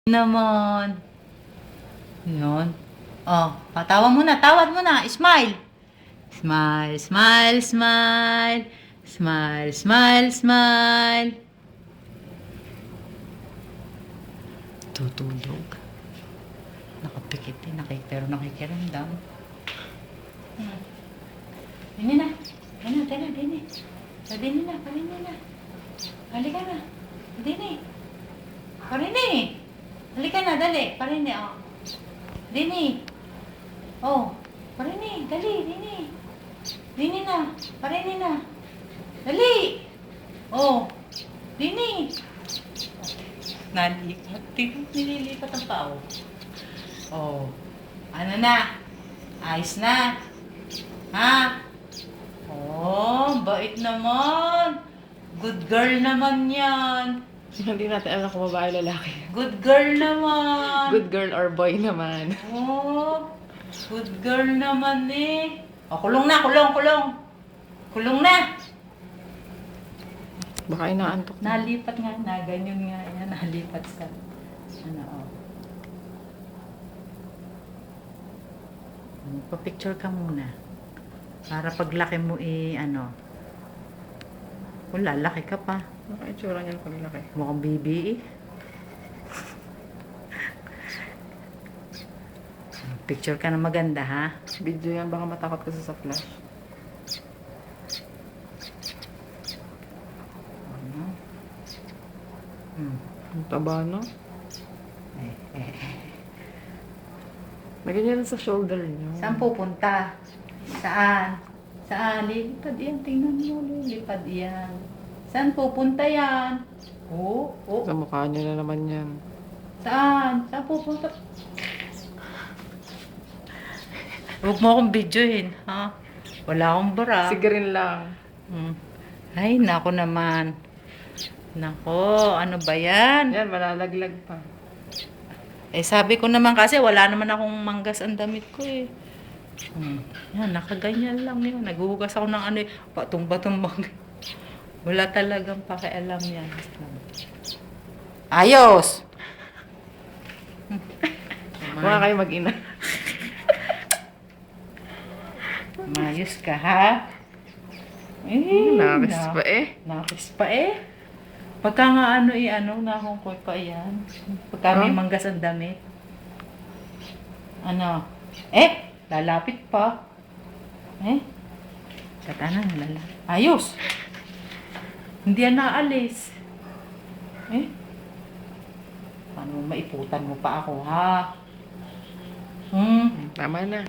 Naman. Yun. Oh, patawa muna, tawad muna. Smile. Smile, smile, smile. Smile, smile, smile. Tutulog. Nakapikit din, pero nakikiramdam. Dini na. Dini na, dini. Dini na, parini na. Halika na. Dini. Parini. Halika na, dali. Parini, oh. Dini. Oh, parini, dali, dini. Dini na, parini na. Dali. Oh, dini. Nalipat. Nililipat ang pao. Oh, ano na? Ayos na. Ha? Oh, bait naman. Good girl naman yan. Hindi natin alam kung babae o lalaki. Good girl naman. Good girl or boy naman. Oh, good girl naman eh. Oh, kulong na, kulong, kulong. Kulong na. Baka inaantok na. Nalipat nga na, ganyan nga yan. Nalipat sa, ano, oh. Pa-picture ka muna. Para paglaki mo ano. Kung lalaki ka pa. Baka itsura niya paglaki. Mukhang baby eh. Picture ka na maganda ha. Video yan, baka matakot kasi sa flash. Ano? Ang taba, no? Nagyan sa shoulder niyo. Saan pupunta? Saan? Saan? Lilipad yan. Tingnan mo. Lilipad yan. Saan pupunta yan? Oh, oh. Sa mukha niyo na naman yan. Saan? Saan pupunta? Huwag mo akong videohin, ha? Wala akong bara. Sige rin lang. Ay, nako naman. Nako, ano ba yan? Yan, malalaglag pa. Eh, sabi ko naman kasi, wala naman akong manggas ang damit ko eh. Yan, nakaganyan lang yun. Naghuhugas ako ng ano eh, patong-batong wala talagang pakialam yan. Ayos! Mga kayo mag-ina. Mayos ka, ha? Nakakis pa eh. Nakakis pa eh. Pagka nga nakungkoy pa yan. Pagka may manggas ang damit. Ano? Lalapit pa. Katana, lalapit. Ayos! Hindi yan naalis. Paano maiputan mo pa ako, ha? Tama na.